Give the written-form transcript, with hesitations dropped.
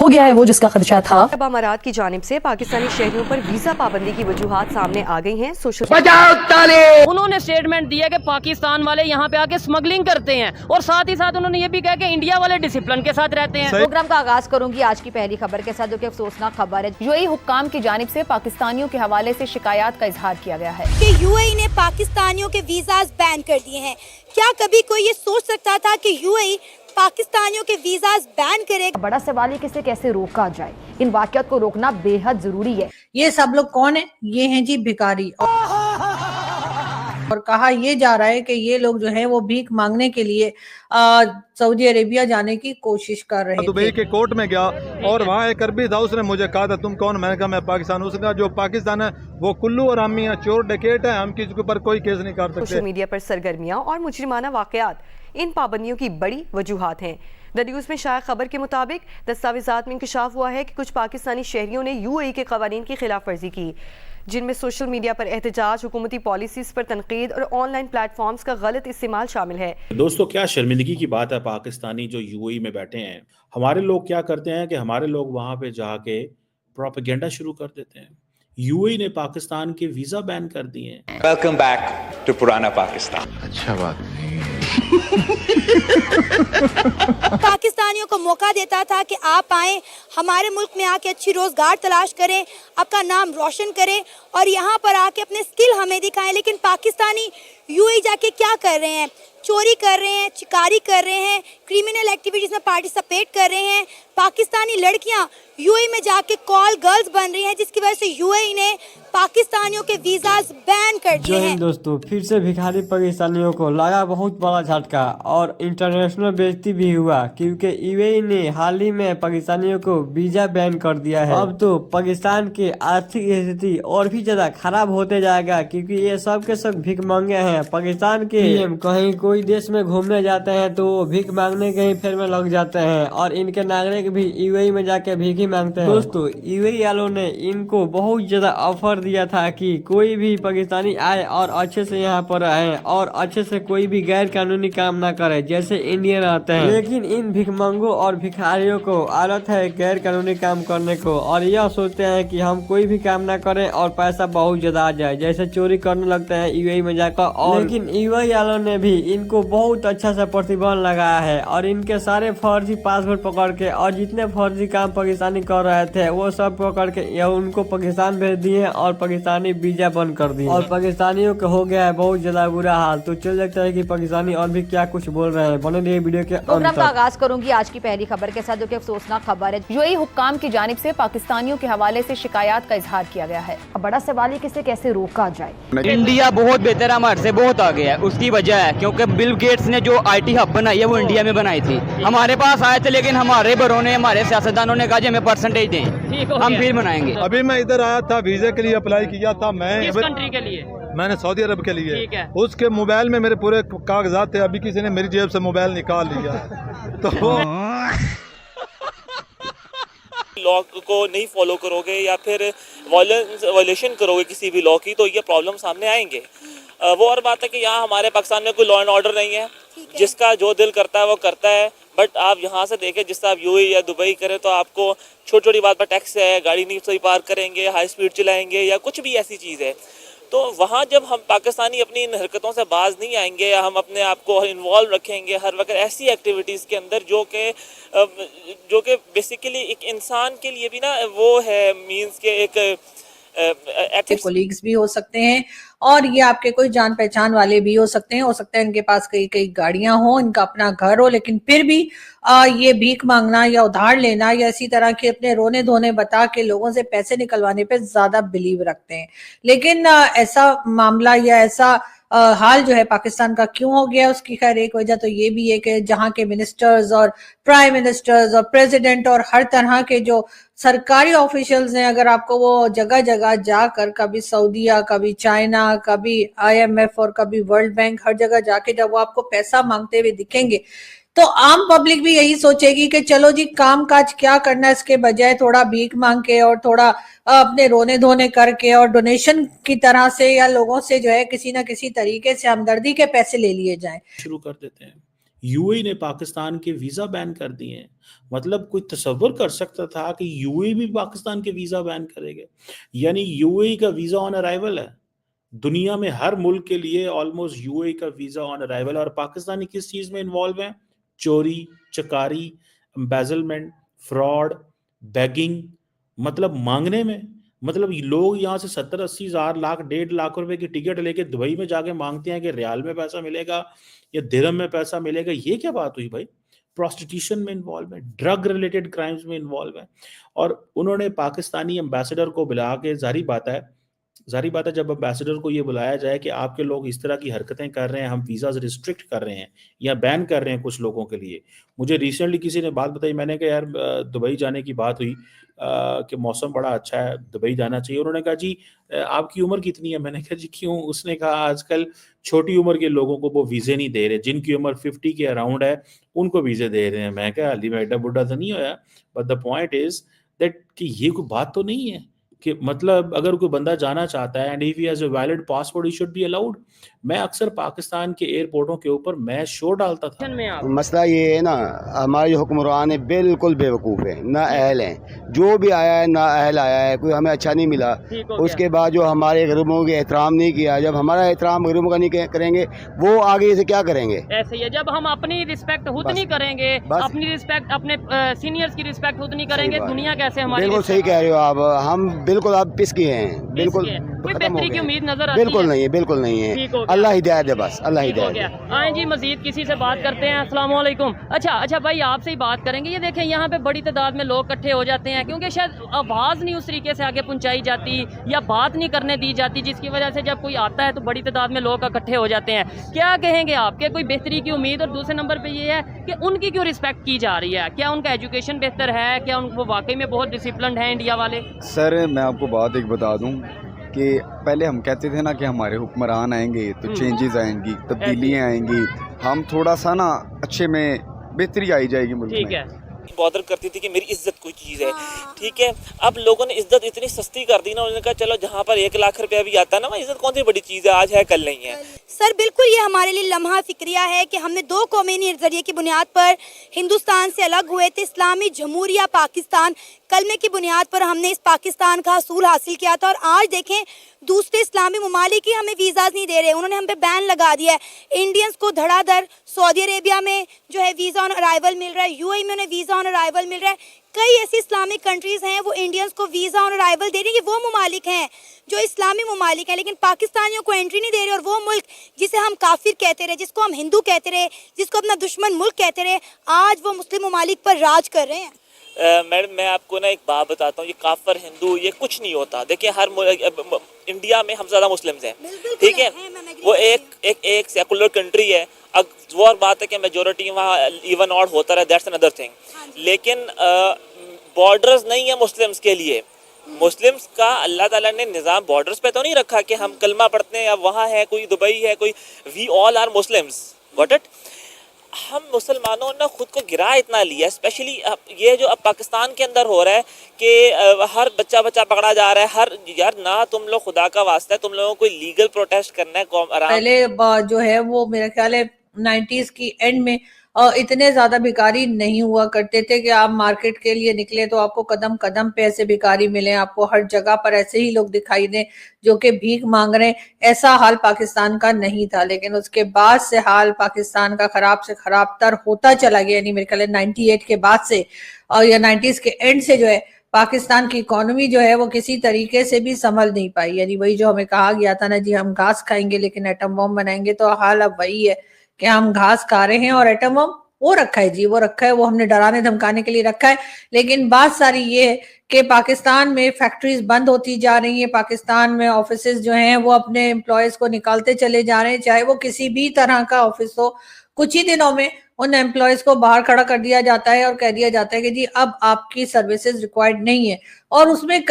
हो गया है वो जिसका खदशा था। अरब अमारात की जानिब से पाकिस्तानी शहरियों पर वीजा पाबंदी की वजूहात सामने आ गई हैं। उन्होंने स्टेटमेंट दिया कि पाकिस्तान वाले यहाँ पे आके स्मगलिंग करते हैं और साथ ही साथ उन्होंने ये भी कहा कि इंडिया वाले डिसिप्लिन के साथ रहते हैं। प्रोग्राम का आगाज करूंगी आज की पहली खबर के साथ, जो कि अफसोसनाक खबर है। यूएई हुक्काम की जानिब से पाकिस्तानियों के हवाले से शिकायत का इजहार किया गया है कि यूएई ने पाकिस्तानियों के वीजाज बैन कर दिए हैं। क्या कभी कोई ये सोच सकता था कि यूएई पाकिस्तानियों के वीजाज बैन करेगा? बड़ा सवाल है कि इसे कैसे रोका जाए। इन वाकयात को रोकना बेहद जरूरी है। ये सब लोग कौन है? ये हैं जी भिखारी। और कहा यह जा रहा है कि ये लोग जो है वो भीख मांगने के लिए सऊदी अरेबिया जाने की कोशिश कर रहे थे। दुबई के कोर्ट में गया और वहाँ एक अरबी था, उसने मुझे कहा था तुम कौन? मैंने कहा मैं पाकिस्तान। उसने कहा जो पाकिस्तान है वो कुल्लू और आमी है, चोर डकैत है, हम किसी के ऊपर कोई केस नहीं कर सकते। सोशल मीडिया पर सरगर्मियां और मुजरिमाना वाकयात इन पाबंदियों की बड़ी वजूहात हैं। द न्यूज़ में शाया खबर के मुताबिक दस्तावेजात में इंकशाफ हुआ है कि कुछ पाकिस्तानी शहरियों ने यूएई के कवानीन की खिलाफ वर्जी की, जिनमें सोशल मीडिया पर एहतजाज, हुकूमती पॉलिसीज पर तनकीद और ऑनलाइन प्लेटफॉर्म्स का गलत इस्तेमाल शामिल है। दोस्तों, क्या शर्मिंदगी की बात है, पाकिस्तानी जो यूएई में बैठे हैं, हमारे लोग क्या करते हैं कि हमारे लोग वहां पे जाके प्रोपेगेंडा शुरू कर देते हैं। यूएई ने पाकिस्तान के वीजा बैन कर दिए हैं। वेलकम बैक टू पुराना पाकिस्तान। अच्छा बात नहीं पाकिस्तानियों को मौका देता था कि आप आए, हमारे मुल्क में आके अच्छी रोजगार तलाश करें, आपका नाम रोशन करें और यहाँ पर आके अपने स्किल हमें दिखाएं। लेकिन पाकिस्तानी यूएई जाके क्या कर रहे हैं? चोरी कर रहे हैं, चिकारी कर रहे हैं, क्रिमिनल एक्टिविटीज में पार्टिसिपेट कर रहे हैं। पाकिस्तानी लड़कियां यूएई में जाके कॉल गर्ल्स बन रही हैं, जिसकी वजह से यूएई ने पाकिस्तानियों के वीजाज बैन कर दिए हैं। दोस्तों, फिर से भिखारी पाकिस्तानियों को लगा बहुत बड़ा झटका और इंटरनेशनल बेइज्जती भी हुआ, क्योंकि यूएई ने हाल ही में पाकिस्तानियों को वीजा बैन कर दिया है। अब तो पाकिस्तान की आर्थिक स्थिति और भी ज्यादा खराब होते जाएगा, क्योंकि ये सब के सब भीख मांगे हैं। पाकिस्तान के कहीं कोई देश में घूमने जाते हैं तो भीख मांगने के ही फेर में लग जाते हैं और इनके नागरिक भी यूएई में जाके भीख ही मांगते हैं। दोस्तों, यूएई वालों ने इनको बहुत ज्यादा ऑफर दिया था कि कोई भी पाकिस्तानी आए और अच्छे से यहाँ पर आए और अच्छे से कोई भी गैर कानूनी काम ना करे जैसे इंडियन आते हैं। लेकिन इन भिखमंगों और भिखारियों को आदत है गैर कानूनी काम करने को और यह सोचते हैं कि हम कोई भी काम ना करें और पैसा बहुत ज्यादा आ जाए, जैसे चोरी करने लगते हैं यूएई में जाकर। और लेकिन यूएई वालों ने भी इनको बहुत अच्छा सा प्रतिबंध लगाया है और इनके सारे फर्जी पासपोर्ट पकड़ के और जितने फर्जी काम पाकिस्तानी कर रहे थे वो सब पकड़ के यह उनको पाकिस्तान भेज दिए और पाकिस्तानी वीजा बंद कर दिए और पाकिस्तानियों का हो गया है बहुत ज्यादा बुरा हाल। तो चल लगता है कि पाकिस्तानी और भी क्या कुछ बोल रहे हैं। बने रहिए वीडियो के प्रोग्राम का आगाज करूंगी आज की पहली खबर के साथ, जो कि अफसोसनाक खबर है। यूएई हुक्काम की जानिब से पाकिस्तानियों के हवाले से शिकायत का इजहार किया गया है। अब बड़ा सवाल है कि इसे कैसे रोका जाए। इंडिया बहुत बेहतर है, हमारे से बहुत आगे है। उसकी वजह है क्योंकि बिल गेट्स ने जो आईटी हब बनाई है वो इंडिया में बनाई थी। हमारे पास आए थे लेकिन हमारे बड़ों ने, हमारे सियासतदानों ने कहा हमें परसेंटेज दें, हम फिर बनाएंगे। अभी मैं इधर आया था, वीजा के लिए अप्लाई किया था। मैं किस कंट्री के लिए? मैंने सऊदी अरब के लिए। उसके मोबाइल में मेरे पूरे कागजात थे। अभी किसी ने मेरी जेब से मोबाइल निकाल लिया तो लॉ को नहीं फॉलो करोगे या फिर वायलेशन करोगे किसी भी लॉ की, तो ये प्रॉब्लम सामने आएंगे। वो और बात है कि यहाँ हमारे पाकिस्तान में कोई लॉ एंड ऑर्डर नहीं है, जिसका जो दिल करता है वो करता है। बट आप यहाँ से देखें, जिस तरह आप यूएई या दुबई करें तो आपको छोटी छोटी बात पर टैक्स है, गाड़ी नहीं सही पार्क करेंगे, हाई स्पीड चलाएंगे या कुछ भी ऐसी चीज़ है। तो वहाँ जब हम पाकिस्तानी अपनी इन हरकतों से बाज नहीं आएंगे या हम अपने आप को इन्वॉल्व रखेंगे हर वक्त ऐसी एक्टिविटीज़ के अंदर जो कि बेसिकली एक इंसान के लिए भी ना वो है मींस के एक कोलीग्स भी हो सकते हैं और ये आपके कोई जान पहचान वाले भी हो सकते हैं। हो सकता है इनके पास कई कई गाड़ियां हो, इनका अपना घर हो, लेकिन फिर भी ये भीख मांगना या उधार लेना या इसी तरह के अपने रोने धोने बता के लोगों से पैसे निकलवाने पे ज्यादा बिलीव रखते हैं। लेकिन ऐसा मामला या ऐसा हाल जो है पाकिस्तान का क्यों हो गया, उसकी खैर एक वजह तो ये भी है कि जहां के मिनिस्टर्स और प्राइम मिनिस्टर्स और प्रेसिडेंट और हर तरह के जो सरकारी ऑफिशियल्स हैं, अगर आपको वो जगह जगह जाकर कभी सऊदीया, कभी चाइना, कभी आईएमएफ और कभी वर्ल्ड बैंक, हर जगह जाके जब वो आपको पैसा मांगते हुए दिखेंगे तो आम पब्लिक भी यही सोचेगी कि चलो जी काम काज क्या करना है, इसके बजाय थोड़ा भीख मांग के और थोड़ा अपने रोने धोने करके और डोनेशन की तरह से या लोगों से जो है किसी ना किसी तरीके से हमदर्दी के पैसे ले लिए जाएं। शुरू कर देते हैं। यूएई ने पाकिस्तान के वीजा बैन कर दिए हैं। मतलब कोई तसव्वुर कर सकता था कि यूएई भी पाकिस्तान के वीजा बैन करेगा? यानी यूएई का वीजा ऑन अराइवल है। दुनिया में हर मुल्क के लिए ऑलमोस्ट यूएई का वीजा ऑन अराइवल। और पाकिस्तानी किस चीज में इन्वॉल्व है? चोरी, चकारी, एम्बेजलमेंट, फ्रॉड, बैगिंग, मतलब मांगने में। मतलब लोग यहाँ से 70-80 हज़ार, लाख, 1.5 लाख रुपए की टिकट लेके दुबई में जाके मांगते हैं कि रियाल में पैसा मिलेगा या दिरहम में पैसा मिलेगा। ये क्या बात हुई भाई? प्रोस्टिट्यूशन में इन्वॉल्व है, ड्रग रिलेटेड क्राइम्स में इन्वॉल्व है। और उन्होंने पाकिस्तानी एम्बेसडर को बुला के, जाहिर बात है जब एम्बेसडर को ये बुलाया जाए कि आपके लोग इस तरह की हरकतें कर रहे हैं, हम वीज़ाज रिस्ट्रिक्ट कर रहे हैं या बैन कर रहे हैं कुछ लोगों के लिए। मुझे रिसेंटली किसी ने बात बताई, मैंने कहा यार दुबई जाने की बात हुई कि मौसम बड़ा अच्छा है, दुबई जाना चाहिए। उन्होंने कहा जी आपकी उम्र कितनी है? मैंने कहा जी क्यों? उसने कहा आजकल छोटी उम्र के लोगों को वो वीज़े नहीं दे रहे, जिनकी उम्र 50 के अराउंड है उनको वीज़े दे रहे हैं। मैं कहा हाली मैं एडा बुढ़ा तो नहीं होया, but the point is that कि ये कोई बात तो नहीं है कि मतलब अगर कोई बंदा जाना चाहता है and if he has a valid passport he should be allowed. मैं अक्सर पाकिस्तान के एयरपोर्टों के ऊपर मैं शो डालता था। मसला ये है ना, हमारे जो हुक्मरान है बिल्कुल बेवकूफ़ है, ना अहल हैं। जो भी आया है ना अहल आया है, कोई हमें अच्छा नहीं मिला। उसके बाद जो हमारे गरीबों के एहतराम नहीं किया, जब हमारा एहतराम गरीबों का नहीं करेंगे वो आगे से क्या करेंगे? ऐसे ही है, जब हम अपनी रिस्पेक्ट खुद नहीं करेंगे, अपनी रिस्पेक्ट अपने सीनियर्स की रिस्पेक्ट खुद नहीं करेंगे, दुनिया कैसे हमारी? बिल्कुल सही कह रहे हो आप। हम बिल्कुल आप पिस किए हैं, बिल्कुल कोई बेहतरी की उम्मीद नजर आती बिल्कुल नहीं है, बिल्कुल नहीं है। अल्लाह हिदायत है, बस अल्लाह हिदायत है। आए जी मजीद किसी से बात करते हैं। अस्सलाम वालेकुम। अच्छा भाई आपसे ही बात करेंगे। ये देखें यहाँ पे बड़ी तादाद में लोग इकट्ठे हो जाते हैं क्योंकि शायद आवाज़ नहीं उस तरीके से आगे पहुँचाई जाती या बात नहीं करने दी जाती, जिसकी वजह से जब कोई आता है तो बड़ी तादाद में लोग इकट्ठे हो जाते हैं। क्या कहेंगे आप? क्या कोई बेहतरी की उम्मीद? और दूसरे नंबर पर ये है कि उनकी क्यों रिस्पेक्ट की जा रही है? क्या उनका एजुकेशन बेहतर है? क्या वो वाकई में बहुत डिसिप्लिन है इंडिया वाले? सर मैं आपको बात एक बता दूं कि पहले हम कहते थे ना कि हमारे हुक्मरान आएंगे तो चेंजेस आएंगी, तब्दीलियाँ आएंगी, हम थोड़ा सा ना अच्छे में बेहतरी आई जाएगी मुल्क में। ठीक है। बॉदर करती थी कि मेरी इज्जत कोई चीज़ है, ठीक है। अब लोगों ने इज्जत इतनी सस्ती कर दी ना, उन्होंने कहा चलो जहाँ पर 1 लाख रुपया भी आता है ना, वहाँ इज्जत कौन सी बड़ी चीज़ है, आज है कल नहीं है। सर बिल्कुल ये हमारे लिए लम्हा फिक्रिया है कि हमने 2 कौमी नज़रिए की बुनियाद पर हिंदुस्तान से अलग हुए थे। इस्लामी जमहूरिया पाकिस्तान कलमे की बुनियाद पर हमने इस पाकिस्तान का असूल हासिल किया था, और आज देखें दूसरे इस्लामी ममालिक ही हमें वीज़ाज नहीं दे रहे, उन्होंने हम पे बैन लगा दिया है। इंडियंस को धड़ाधड़ सऊदी अरेबिया में जो है वीज़ा ऑन अराइवल मिल रहा है, यूएई में उन्हें वीज़ा ऑन अराइवल मिल रहा है। कई ऐसी इस्लामिक कंट्रीज़ हैं वो इंडियंस को वीज़ा ऑन अराइवल दे रही है। वो ममालिक हैं जो इस्लामी ममालिक हैं, लेकिन पाकिस्तानियों को एंट्री नहीं दे रहे। और वो मुल्क जिसे हम काफिर कहते रहे, जिसको हम हिंदू कहते रहे, जिसको अपना दुश्मन मुल्क कहते रहे, आज वो मुस्लिम ममालिक पर राज कर रहे हैं। मैडम मैं आपको ना एक बात बताता हूँ, ये काफिर हिंदू ये कुछ नहीं होता। देखिए हर इंडिया में हम ज़्यादा मुस्लिम्स हैं, ठीक है। वो एक सेकुलर कंट्री है। अब वो और बात है कि मेजोरिटी वहाँ इवन ऑड होता रहे, दैट्स अनदर थिंग। लेकिन बॉर्डर्स नहीं है मुस्लिम्स के लिए। मुस्लिम्स का अल्लाह ताला ने निज़ाम बॉर्डर्स पे तो नहीं रखा कि हम कलमा पढ़ते हैं, अब वहाँ है कोई दुबई है कोई, we all are Muslims, got it. हम मुसलमानों ने खुद को गिरा इतना लिया, स्पेशली ये जो अब पाकिस्तान के अंदर हो रहा है कि हर बच्चा पकड़ा जा रहा है। हर यार ना तुम लोग खुदा का वास्ता है, तुम लोगों को लीगल प्रोटेस्ट करना है पहले जो है वो मेरा ख्याल है 90s की एंड में इतने ज्यादा भिखारी नहीं हुआ करते थे कि आप मार्केट के लिए निकले तो आपको कदम कदम पे ऐसे भिखारी मिले, आपको हर जगह पर ऐसे ही लोग दिखाई दें जो कि भीख मांग रहे हैं। ऐसा हाल पाकिस्तान का नहीं था, लेकिन उसके बाद से हाल पाकिस्तान का खराब से खराब तर होता चला गया। यानी मेरे ख्याल है 98 के बाद से और या 90s के एंड से जो है पाकिस्तान की इकोनॉमी जो है वो किसी तरीके से भी संभल नहीं पाई। यानी वही जो हमें कहा गया था ना जी हम घास खाएंगे लेकिन एटम बम बनाएंगे, तो हाल अब वही है कि हम घास खा रहे हैं और एटम बम वो रखा है जी, वो रखा है, वो हमने डराने धमकाने के लिए रखा है। लेकिन बात सारी ये है कि पाकिस्तान में फैक्ट्रीज बंद होती जा रही हैं, पाकिस्तान में ऑफिसेज जो हैं वो अपने एम्प्लॉयज को निकालते चले जा रहे हैं, चाहे वो किसी भी तरह का ऑफिस हो। कुछ ही दिनों में उन एम्प्लॉयज को बाहर खड़ा कर दिया जाता है और कह दिया जाता है कि जी अब आपकी सर्विसेज रिक्वायर्ड नहीं है, और उसमें